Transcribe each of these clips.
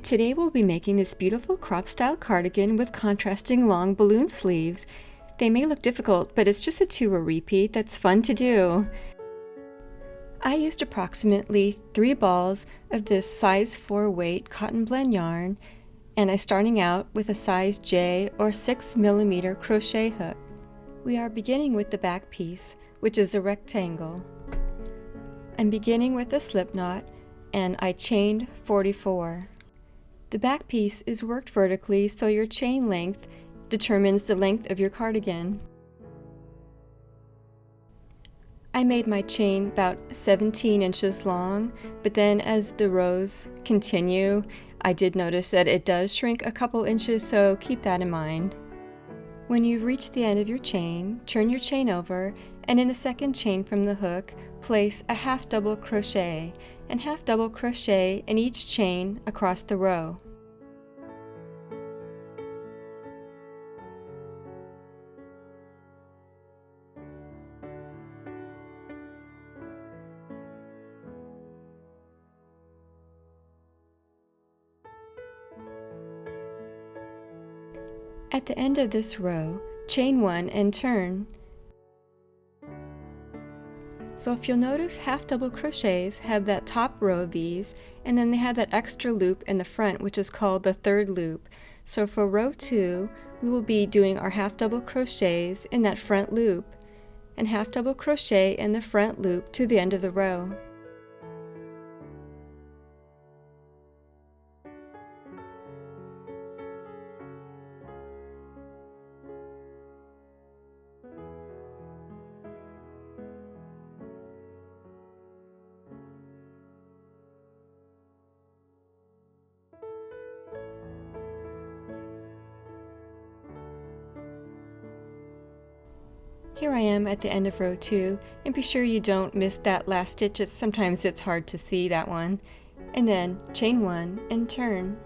Today we'll be making this beautiful crop style cardigan with contrasting long balloon sleeves. They may look difficult, but it's just a 2-row repeat that's fun to do. I used approximately 3 balls of this size 4 weight cotton blend yarn, and I'm starting out with a size J or 6mm crochet hook. We are beginning with the back piece, which is a rectangle. I'm beginning with a slip knot, and I chained 44. The back piece is worked vertically, so your chain length determines the length of your cardigan. I made my chain about 17 inches long, but then as the rows continue, I did notice that it does shrink a couple inches, so keep that in mind. When you've reached the end of your chain, turn your chain over, and in the second chain from the hook, place a half double crochet and half double crochet in each chain across the row. At the end of this row, chain 1 and turn. So if you'll notice, half double crochets have that top row of these, and then they have that extra loop in the front, which is called the third loop. So for row 2, we will be doing our half double crochets in that front loop, and half double crochet in the front loop to the end of the row. Here I am at the end of row 2, and be sure you don't miss that last stitch. Sometimes it's hard to see that one. And then chain 1 and turn.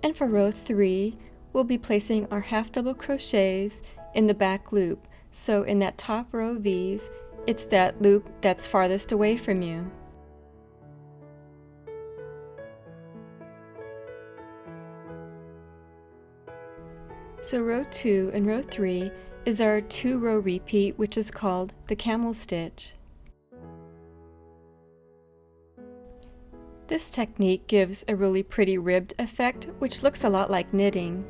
And for row 3, we'll be placing our half double crochets in the back loop. So in that top row of these, it's that loop that's farthest away from you. So row 2 and row 3 is our 2-row repeat, which is called the camel stitch. This technique gives a really pretty ribbed effect, which looks a lot like knitting.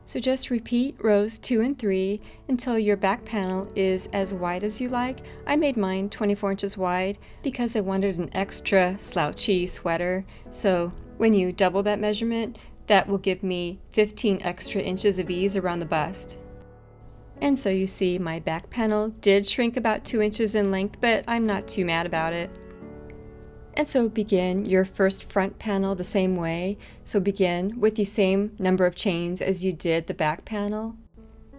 So just repeat rows 2 and 3 until your back panel is as wide as you like. I made mine 24 inches wide because I wanted an extra slouchy sweater. So when you double that measurement, that will give me 15 extra inches of ease around the bust. And so you see my back panel did shrink about 2 inches in length, but I'm not too mad about it. And so begin your first front panel the same way. So begin with the same number of chains as you did the back panel.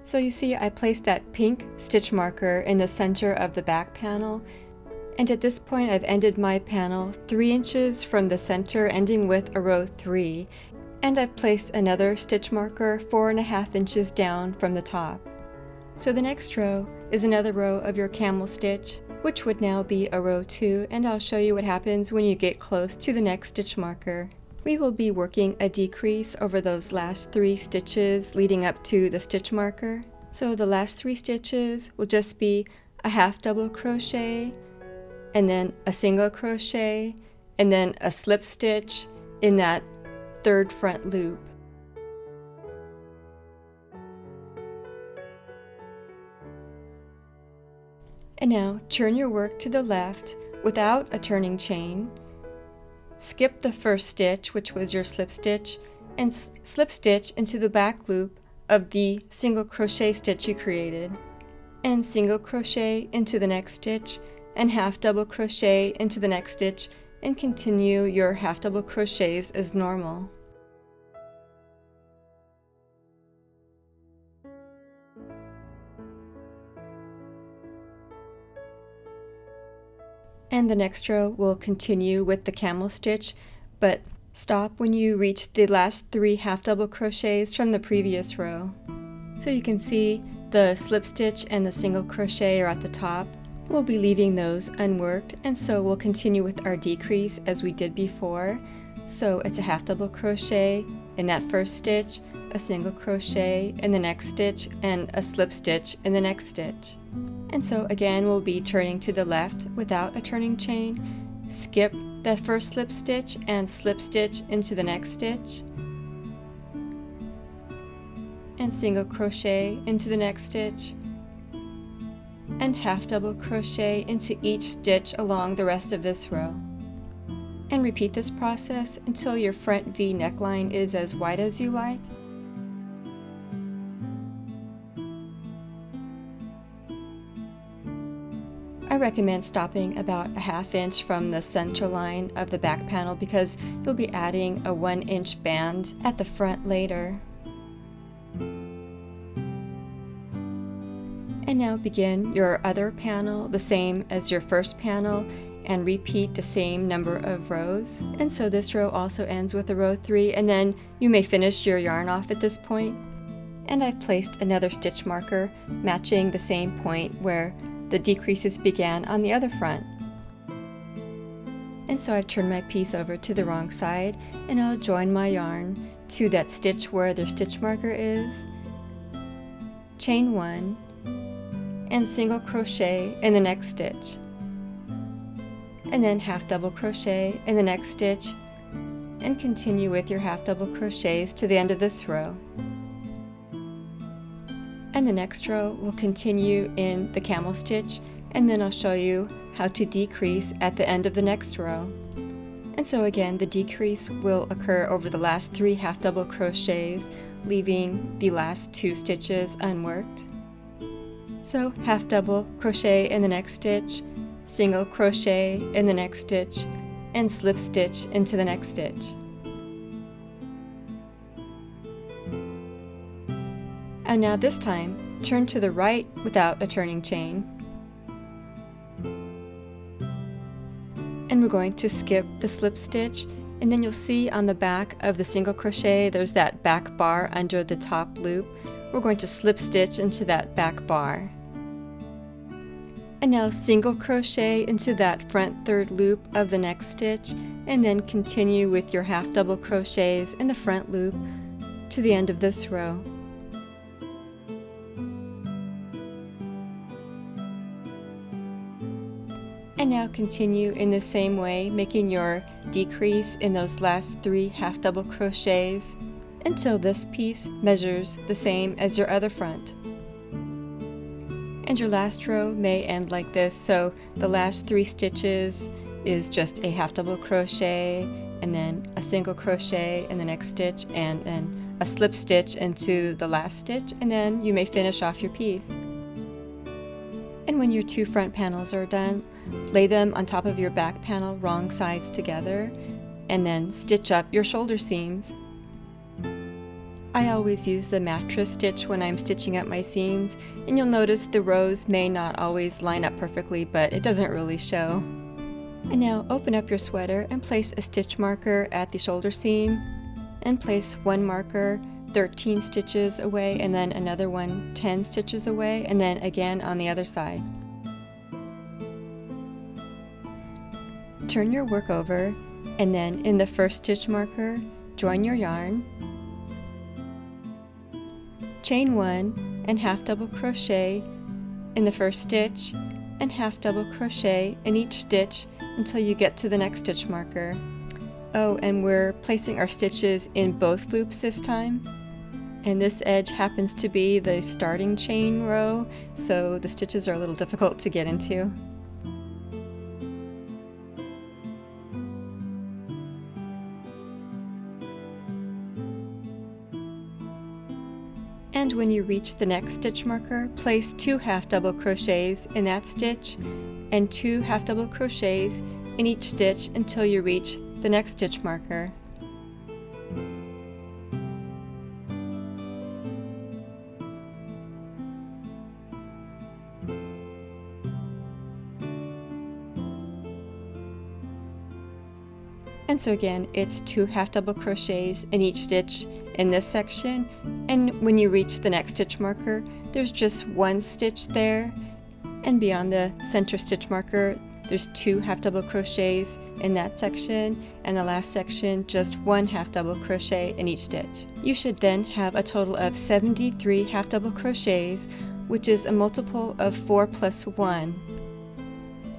So you see I placed that pink stitch marker in the center of the back panel. And at this point I've ended my panel 3 inches from the center, ending with a row 3. And I've placed another stitch marker 4.5 inches down from the top. So the next row is another row of your camel stitch, which would now be a row 2, and I'll show you what happens when you get close to the next stitch marker. We will be working a decrease over those last 3 stitches leading up to the stitch marker. So the last 3 stitches will just be a half double crochet, and then a single crochet, and then a slip stitch in that third front loop. And now turn your work to the left without a turning chain. Skip the first stitch, which was your slip stitch, and slip stitch into the back loop of the single crochet stitch you created. And single crochet into the next stitch, and half double crochet into the next stitch, and continue your half double crochets as normal. And the next row will continue with the camel stitch, but stop when you reach the last 3 half double crochets from the previous row. So you can see the slip stitch and the single crochet are at the top. We'll be leaving those unworked, and so we'll continue with our decrease as we did before. So it's a half double crochet in that first stitch, a single crochet in the next stitch, and a slip stitch in the next stitch. And so again, we'll be turning to the left without a turning chain, skip that first slip stitch and slip stitch into the next stitch, and single crochet into the next stitch, and half double crochet into each stitch along the rest of this row. And repeat this process until your front V neckline is as wide as you like. I recommend stopping about a ½ inch from the center line of the back panel because you'll be adding a 1-inch band at the front later. And now begin your other panel the same as your first panel and repeat the same number of rows. And so this row also ends with a row 3, and then you may finish your yarn off at this point. And I've placed another stitch marker matching the same point where the decreases began on the other front. And so I've turned my piece over to the wrong side, and I'll join my yarn to that stitch where the stitch marker is, chain 1, and single crochet in the next stitch, and then half double crochet in the next stitch, and continue with your half double crochets to the end of this row. And the next row will continue in the camel stitch, and then I'll show you how to decrease at the end of the next row. And so again, the decrease will occur over the last 3 half double crochets, leaving the last 2 stitches unworked. So half double crochet in the next stitch, single crochet in the next stitch, and slip stitch into the next stitch. And now this time, turn to the right without a turning chain. And we're going to skip the slip stitch, and then you'll see on the back of the single crochet there's that back bar under the top loop. We're going to slip stitch into that back bar. And now single crochet into that front third loop of the next stitch, and then continue with your half double crochets in the front loop to the end of this row. And now continue in the same way, making your decrease in those last 3 half double crochets until this piece measures the same as your other front. And your last row may end like this, so the last 3 stitches is just a half double crochet, and then a single crochet in the next stitch, and then a slip stitch into the last stitch, and then you may finish off your piece. And when your 2 front panels are done, lay them on top of your back panel wrong sides together, and then stitch up your shoulder seams. I always use the mattress stitch when I'm stitching up my seams, and you'll notice the rows may not always line up perfectly, but it doesn't really show. And now open up your sweater and place a stitch marker at the shoulder seam, and place one marker 13 stitches away, and then another one 10 stitches away, and then again on the other side. Turn your work over, and then in the first stitch marker, join your yarn, chain 1 and half double crochet in the first stitch, and half double crochet in each stitch until you get to the next stitch marker. Oh, and we're placing our stitches in both loops this time. And this edge happens to be the starting chain row, so the stitches are a little difficult to get into. And when you reach the next stitch marker, place 2 half double crochets in that stitch and 2 half double crochets in each stitch until you reach the next stitch marker. And so again, it's 2 half double crochets in each stitch in this section, and when you reach the next stitch marker, there's just 1 stitch there, And beyond the center stitch marker, there's 2 half double crochets in that section, and the last section just 1 half double crochet in each stitch. You should then have a total of 73 half double crochets, which is a multiple of 4 plus 1.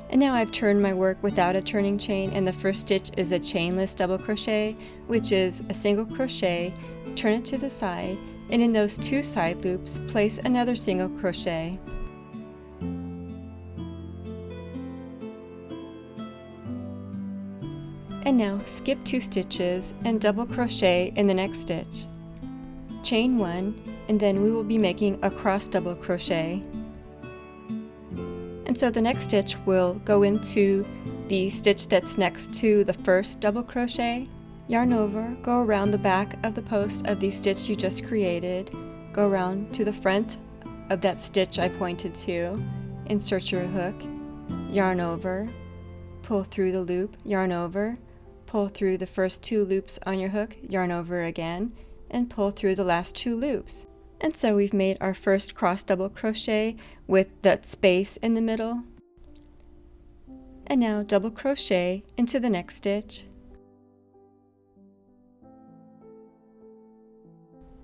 And now I've turned my work without a turning chain, and the first stitch is a chainless double crochet, which is a single crochet, turn it to the side, and in those 2 side loops, place another single crochet. And now skip 2 stitches and double crochet in the next stitch. Chain 1, and then we will be making a cross double crochet. And so the next stitch will go into the stitch that's next to the first double crochet. Yarn over, go around the back of the post of the stitch you just created, go around to the front of that stitch I pointed to, insert your hook, yarn over, pull through the loop, yarn over, pull through the first 2 loops on your hook, yarn over again, and pull through the last 2 loops. And so we've made our first cross double crochet with that space in the middle. And now double crochet into the next stitch.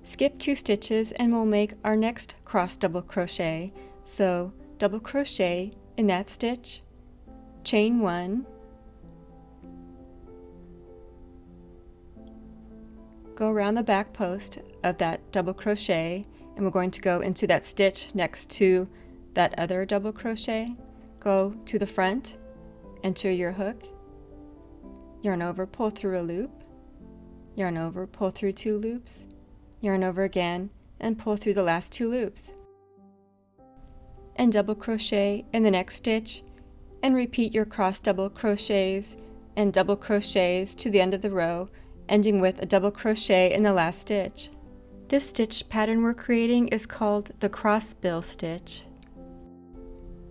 Skip 2 stitches and we'll make our next cross double crochet. So double crochet in that stitch, chain 1, go around the back post of that double crochet, and we're going to go into that stitch next to that other double crochet. Go to the front, enter your hook, yarn over, pull through a loop, yarn over, pull through 2 loops, yarn over again, and pull through the last 2 loops. And double crochet in the next stitch, and repeat your cross double crochets and double crochets to the end of the row, ending with a double crochet in the last stitch. This stitch pattern we're creating is called the Crossbill Stitch.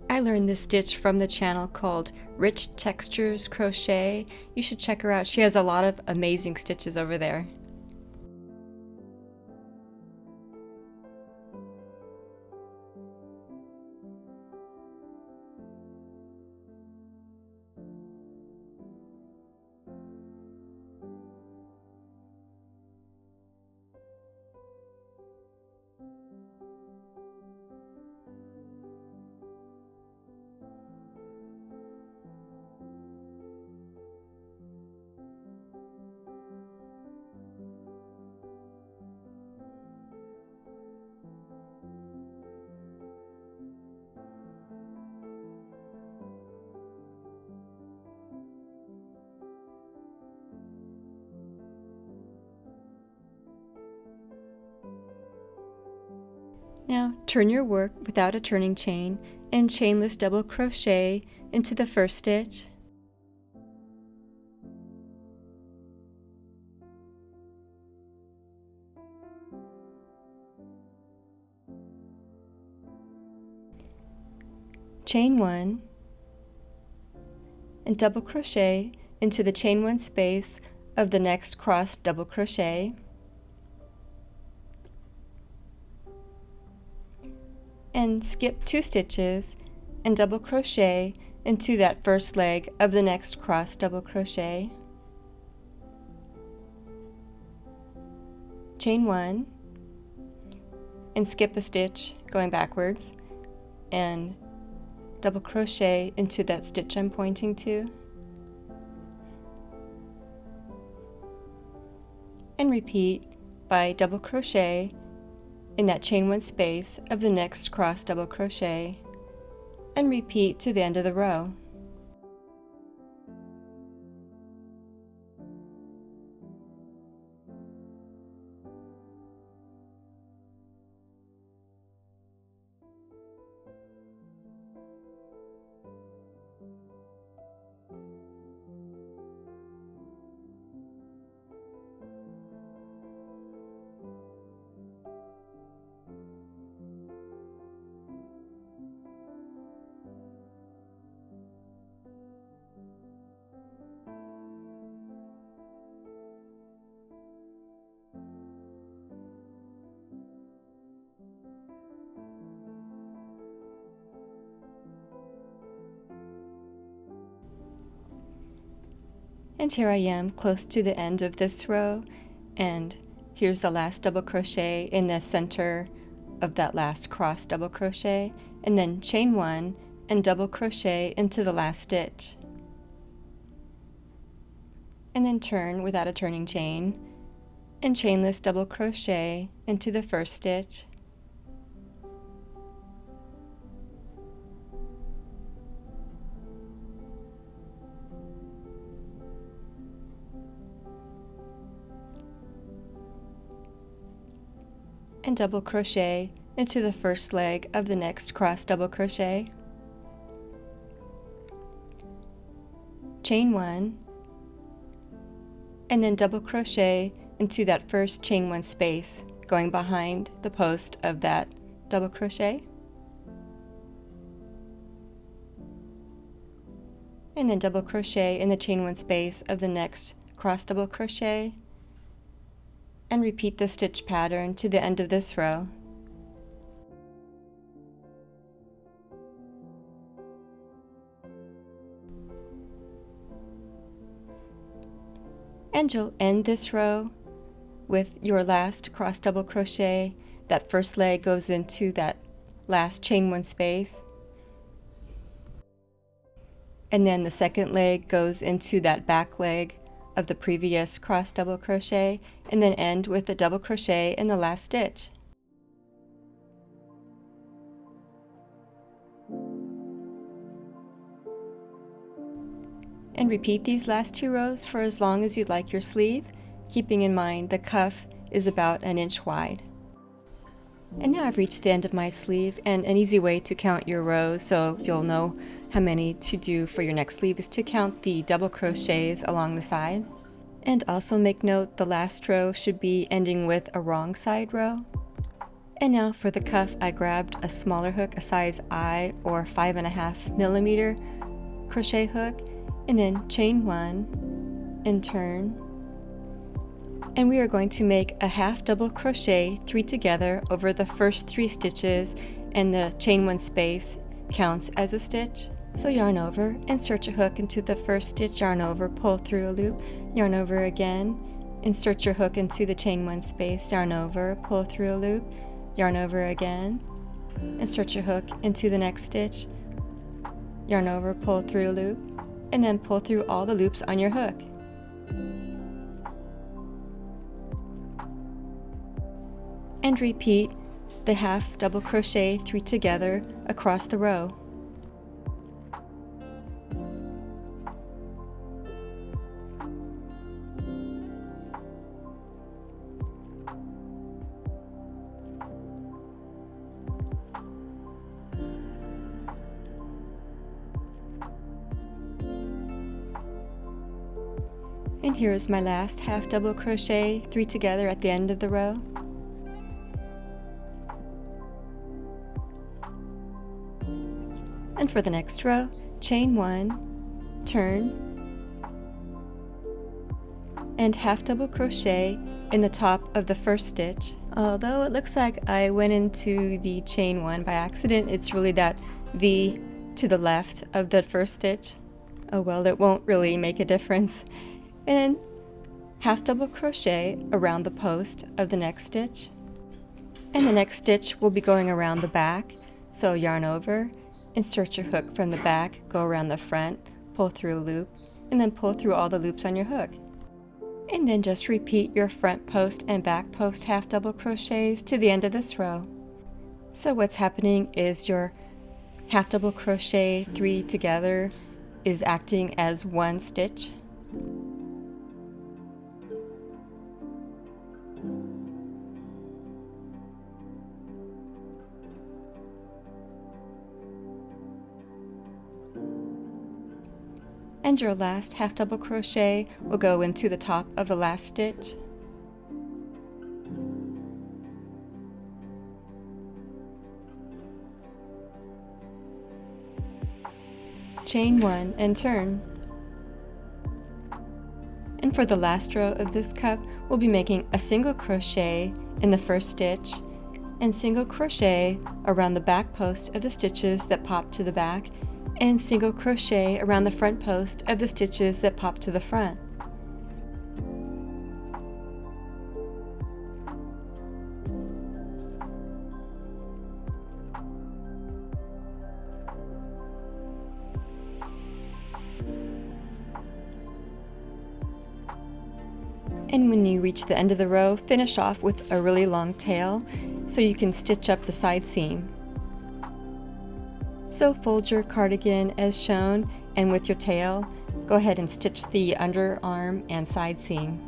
I learned this stitch from the channel called Rich Textures Crochet. You should check her out. She has a lot of amazing stitches over there. Now turn your work without a turning chain and chainless double crochet into the first stitch. Chain 1 and double crochet into the chain 1 space of the next cross double crochet. And skip 2 stitches and double crochet into that first leg of the next cross double crochet. Chain 1 and skip a stitch going backwards and double crochet into that stitch I'm pointing to, and repeat by double crochet in that chain 1 space of the next cross double crochet, and repeat to the end of the row. And here I am close to the end of this row, and here's the last double crochet in the center of that last cross double crochet, and then chain 1 and double crochet into the last stitch. And then turn without a turning chain and chainless double crochet into the first stitch. And double crochet into the first leg of the next cross double crochet. Chain 1, and then double crochet into that first chain 1 space going behind the post of that double crochet. And then double crochet in the chain 1 space of the next cross double crochet, and repeat the stitch pattern to the end of this row. And you'll end this row with your last cross double crochet. That first leg goes into that last chain 1 space, and then the second leg goes into that back leg of the previous cross double crochet, and then end with the double crochet in the last stitch. And repeat these last 2 rows for as long as you'd like your sleeve, keeping in mind the cuff is about 1 inch wide. And now I've reached the end of my sleeve, and an easy way to count your rows so you'll know how many to do for your next sleeve is to count the double crochets along the side. And also make note the last row should be ending with a wrong side row. And now for the cuff, I grabbed a smaller hook, a size I or 5.5mm crochet hook, and then chain 1 and turn. And we are going to make a half double crochet 3 together over the first 3 stitches, and the chain 1 space counts as a stitch. So yarn over, insert your hook into the first stitch, yarn over, pull through a loop, yarn over again, insert your hook into the chain 1 space, yarn over, pull through a loop, yarn over again, insert your hook into the next stitch, yarn over, pull through a loop, and then pull through all the loops on your hook. And repeat the half double crochet 3 together across the row. And here is my last half double crochet 3 together at the end of the row. And for the next row, chain 1, turn, and half double crochet in the top of the first stitch. Although it looks like I went into the chain 1 by accident, it's really that V to the left of the first stitch. Oh well, it won't really make a difference. And half double crochet around the post of the next stitch. And the next stitch will be going around the back, so yarn over, insert your hook from the back, go around the front, pull through a loop, and then pull through all the loops on your hook. And then just repeat your front post and back post half double crochets to the end of this row. So what's happening is your half double crochet 3 together is acting as 1 stitch. And your last half double crochet will go into the top of the last stitch. Chain 1 and turn. And for the last row of this cup, we'll be making a single crochet in the first stitch and single crochet around the back post of the stitches that pop to the back, and single crochet around the front post of the stitches that pop to the front. And when you reach the end of the row, finish off with a really long tail so you can stitch up the side seam. So fold your cardigan as shown, and with your tail, go ahead and stitch the underarm and side seam.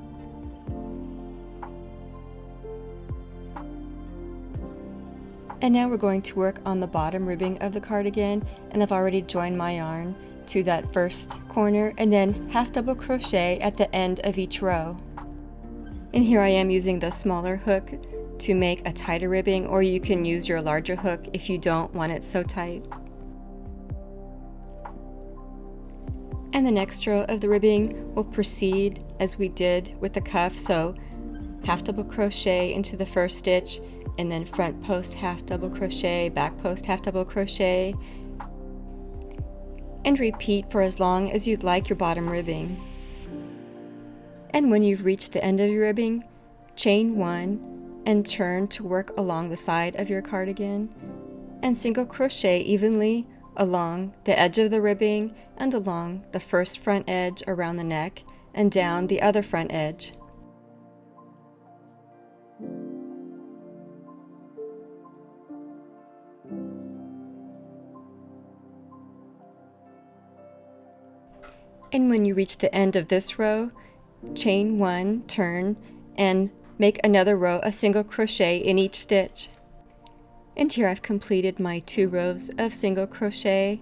And now we're going to work on the bottom ribbing of the cardigan, and I've already joined my yarn to that first corner and then half double crochet at the end of each row. And here I am using the smaller hook to make a tighter ribbing, or you can use your larger hook if you don't want it so tight. And the next row of the ribbing will proceed as we did with the cuff, so half double crochet into the first stitch, and then front post half double crochet, back post half double crochet, and repeat for as long as you'd like your bottom ribbing. And when you've reached the end of your ribbing, chain 1 and turn to work along the side of your cardigan, and single crochet evenly along the edge of the ribbing and along the first front edge around the neck and down the other front edge. And when you reach the end of this row, chain 1, turn, and make another row of single crochet in each stitch. And here I've completed my 2 rows of single crochet.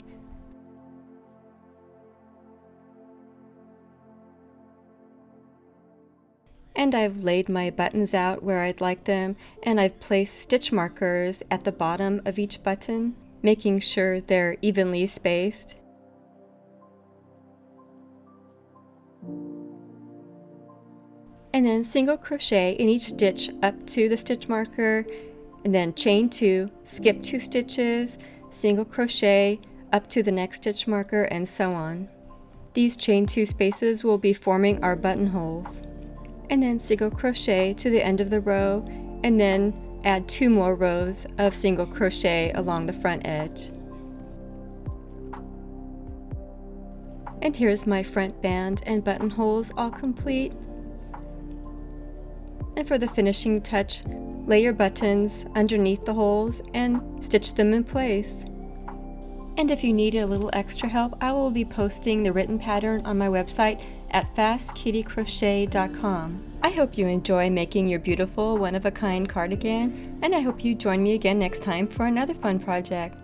And I've laid my buttons out where I'd like them, and I've placed stitch markers at the bottom of each button, making sure they're evenly spaced. And then single crochet in each stitch up to the stitch marker, and then chain 2, skip 2 stitches, single crochet up to the next stitch marker, and so on. These chain 2 spaces will be forming our buttonholes. And then single crochet to the end of the row, and then add 2 more rows of single crochet along the front edge. And here's my front band and buttonholes all complete. And for the finishing touch, lay your buttons underneath the holes and stitch them in place. And if you need a little extra help, I will be posting the written pattern on my website at fastkittycrochet.com. I hope you enjoy making your beautiful one-of-a-kind cardigan, and I hope you join me again next time for another fun project.